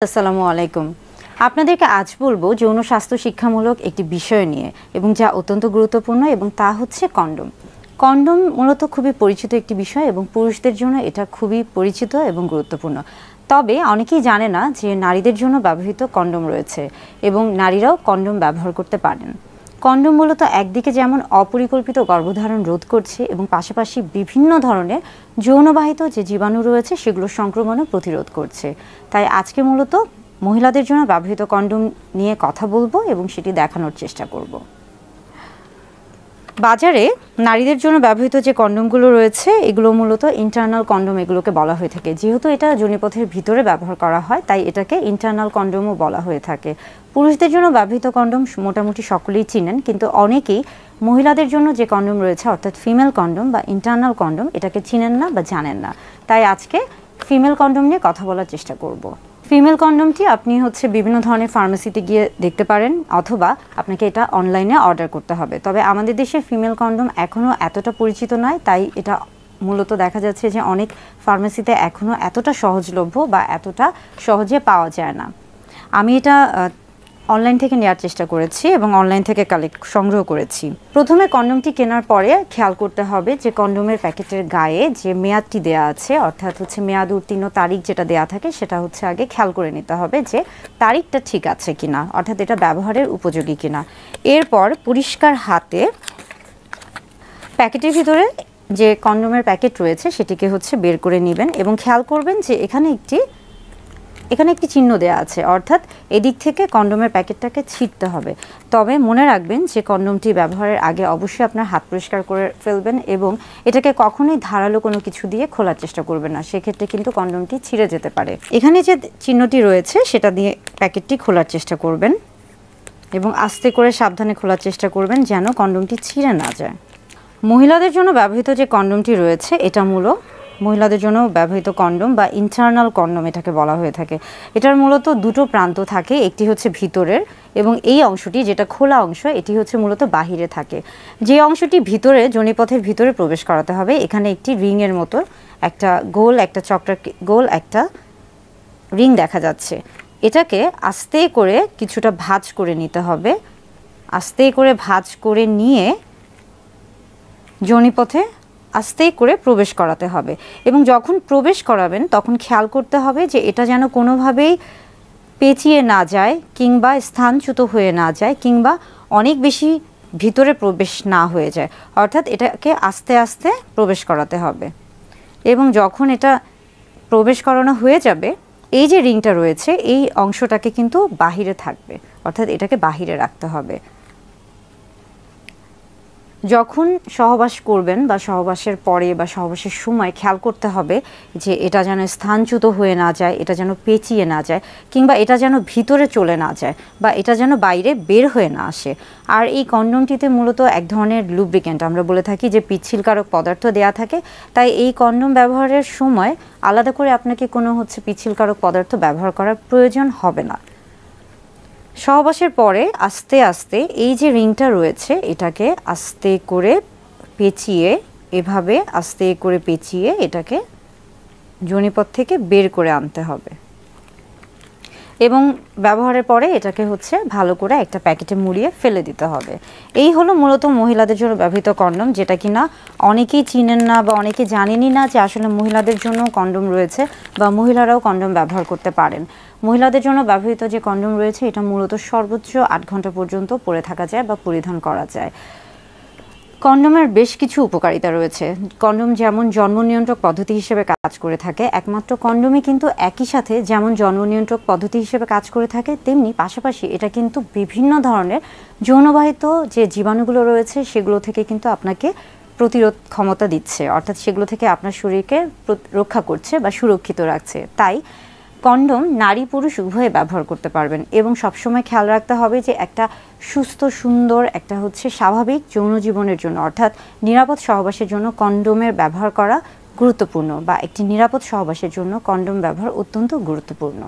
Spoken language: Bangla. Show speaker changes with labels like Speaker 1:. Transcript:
Speaker 1: আসসালামু আলাইকুম। আপনাদেরকে আজ বলবো যৌন স্বাস্থ্য শিক্ষামূলক একটি বিষয় নিয়ে এবং যা অত্যন্ত গুরুত্বপূর্ণ এবং তা হচ্ছে কন্ডম। কন্ডম মূলত খুবই পরিচিত একটি বিষয় এবং পুরুষদের জন্য এটা খুবই পরিচিত এবং গুরুত্বপূর্ণ। তবে অনেকেই জানে না যে নারীদের জন্য ব্যবহৃত কন্ডম রয়েছে এবং নারীরাও কন্ডম ব্যবহার করতে পারেন। কন্ডম মূলত একদিকে যেমন অপরিকল্পিত গর্ভধারণ রোধ করছে এবং পাশাপাশি বিভিন্ন ধরনের যৌনবাহিত যে জীবাণু রয়েছে সেগুলো সংক্রমণও প্রতিরোধ করছে। তাই আজকে মূলত মহিলাদের জন্য ব্যবহৃত কন্ডম নিয়ে কথা বলবো এবং সেটি দেখানোর চেষ্টা করব। বাজারে নারীদের জন্য ব্যবহৃত যে কন্ডমগুলো রয়েছে এগুলো মূলত ইন্টারনাল কন্ডম এগুলোকে বলা হয়ে থাকে। যেহেতু এটা যোনিপথের ভিতরে ব্যবহার করা হয় তাই এটাকে ইন্টারনাল কন্ডমও বলা হয়ে থাকে। পুরুষদের জন্য ব্যবহৃত কন্ডম মোটামুটি সকলেই চিনেন, কিন্তু অনেকেই মহিলাদের জন্য যে কন্ডম রয়েছে অর্থাৎ ফিমেল কন্ডম বা ইন্টারনাল কন্ডম এটাকে চিনেন না বা জানেন না। তাই আজকে ফিমেল কন্ডম নিয়ে কথা বলার চেষ্টা করব। ফিমেল কন্ডমটি আপনি বিভিন্ন ধরনের ফার্মেসিতে গিয়ে দেখতে পারেন অথবা আপনাকে এটা অনলাইনে অর্ডার করতে হবে। তবে আমাদের দেশে ফিমেল কন্ডম এখনও এতটা পরিচিত নয়, তাই এটা মূলত দেখা যাচ্ছে যে অনেক ফার্মেসিতে এখনও এতটা সহজলভ্য বা এতটা সহজে পাওয়া যায় না। আমি এটা অনলাইন থেকে নেওয়ার চেষ্টা করেছি এবং অনলাইন থেকে সংগ্রহ করেছি। প্রথমে কন্ডমটি কেনার পরে খেয়াল করতে হবে যে কন্ডমের প্যাকেটের গায়ে যে মেয়াদটি দেয়া আছে অর্থাৎ মেয়াদ উত্তীর্ণ তারিখ যেটা দেয়া থাকে সেটা আগে খেয়াল করে নিতে হবে যে তারিখটা ঠিক আছে কিনা, অর্থাৎ এটা ব্যবহারের উপযোগী কিনা। এরপর পরিষ্কার হাতে প্যাকেটের ভিতরে যে কন্ডমের প্যাকেট রয়েছে সেটিকে বের করে নেবেন এবং খেয়াল করবেন যে এখানে একটি চিহ্ন দেওয়া আছে, অর্থাৎ এদিক থেকে কন্ডমের প্যাকেটটাকে ছিঁড়তে হবে। তবে মনে রাখবেন যে কন্ডমটি ব্যবহারের আগে অবশ্যই আপনার হাত পরিষ্কার করে ফেলবেন এবং এটাকে কখনোই ধারালো কোনো কিছু দিয়ে খোলার চেষ্টা করবেন না, সেক্ষেত্রে কিন্তু কন্ডমটি ছিঁড়ে যেতে পারে। এখানে যে চিহ্নটি রয়েছে সেটা দিয়ে প্যাকেটটি খোলার চেষ্টা করবেন এবং আস্তে করে সাবধানে খোলার চেষ্টা করবেন যেন কন্ডমটি ছিঁড়ে না যায়। মহিলাদের জন্য ব্যবহৃত যে কন্ডমটি রয়েছে এটা মহিলাদের জন্য ব্যবহৃত কন্ডম বা ইন্টারনাল কন্ডম এটাকে বলা হয়ে থাকে। এটার মূলত দুটো প্রান্ত থাকে, একটি ভিতরের এবং এই অংশটি যেটা খোলা অংশ এটি মূলত বাহিরে থাকে। যে অংশটি ভিতরে যোনিপথের ভিতরে প্রবেশ করাতে হবে এখানে একটি রিংয়ের মতো একটা গোল একটা রিং দেখা যাচ্ছে। এটাকে আস্তে করে কিছুটা ভাঁজ করে নিতে হবে। আস্তে করে ভাঁজ করে নিয়ে যোনিপথে আস্তে করে প্রবেশ করাতে হবে এবং যখন প্রবেশ করাবেন তখন খেয়াল করতে হবে যে এটা যেন কোনোভাবেই পেঁচিয়ে না যায় কিংবা স্থানচ্যুত হয়ে না যায় কিংবা অনেক বেশি ভিতরে প্রবেশ না হয়ে যায়, অর্থাৎ এটাকে আস্তে আস্তে প্রবেশ করাতে হবে। এবং যখন এটা প্রবেশ করানো হয়ে যাবে এই যে রিংটা রয়েছে এই অংশটাকে কিন্তু বাহিরে থাকবে, অর্থাৎ এটাকে বাহিরে রাখতে হবে। যখন সহবাস করবেন বা সহবাসের পরে বা সহবাসের সময় খেয়াল করতে হবে যে এটা যেন স্থানচ্যুত হয়ে না যায়, এটা যেন পেঁচিয়ে না যায় কিংবা এটা যেন ভিতরে চলে না যায় বা এটা যেন বাইরে বের হয়ে না আসে। আর এই কন্ডমটিতে মূলত এক ধরনের লুব্রিক্যান্ট আমরা বলে থাকি যে পিচ্ছিলকারক পদার্থ দেয়া থাকে, তাই এই কন্ডম ব্যবহারের সময় আলাদা করে আপনাকে কোনো পিচ্ছিলকারক পদার্থ ব্যবহার করার প্রয়োজন হবে না। সহবাসের পরে আস্তে আস্তে এই যে রিংটা রয়েছে এটাকে আস্তে করে পেঁচিয়ে আস্তে করে পেঁচিয়ে এটাকে যোনিপথ থেকে বের করে আনতে হবে এবং ব্যবহারের পরে এটাকে ভালো করে একটা প্যাকেটে মুড়িয়ে ফেলে দিতে হবে। এই হলো মূলত মহিলাদের জন্য ব্যবহৃত কন্ডম, যেটা কিনা অনেকেই চিনেন না বা অনেকে জানেনই না যে আসলে মহিলাদের জন্য কন্ডম রয়েছে বা মহিলারাও কন্ডম ব্যবহার করতে পারেন। মহিলাদের জন্য ব্যবহৃত যে কন্ডম রয়েছে এটা মূলত সর্বোচ্চ 8 ঘন্টা পর্যন্ত পরে থাকা যায় বা পরিধান করা যায়। কন্ডমের বেশ কিছু উপকারিতা রয়েছে। কন্ডম যেমন জন্ম নিয়ন্ত্রক পদ্ধতি হিসেবে কাজ করে থাকে, একমাত্র কন্ডমই কিন্তু একই সাথে যেমন জন্ম নিয়ন্ত্রক পদ্ধতি হিসেবে কাজ করে থাকে তেমনি পাশাপাশি এটা কিন্তু বিভিন্ন ধরনের যৌনবাহিত যে জীবাণুগুলো রয়েছে সেগুলো থেকে কিন্তু আপনাকে প্রতিরোধ ক্ষমতা দিচ্ছে, অর্থাৎ সেগুলো থেকে আপনার শরীরকে রক্ষা করছে বা সুরক্ষিত রাখছে। তাই কন্ডম নারী পুরুষ উভয়ে ব্যবহার করতে পারবেন এবং সবসময় খেয়াল রাখতে হবে যে একটা সুস্থ সুন্দর একটা স্বাভাবিক যৌন জীবনের জন্য অর্থাৎ নিরাপদ সহবাসের জন্য কন্ডোমের ব্যবহার করা গুরুত্বপূর্ণ বা একটি নিরাপদ সহবাসের জন্য কন্ডোম ব্যবহার অত্যন্ত গুরুত্বপূর্ণ।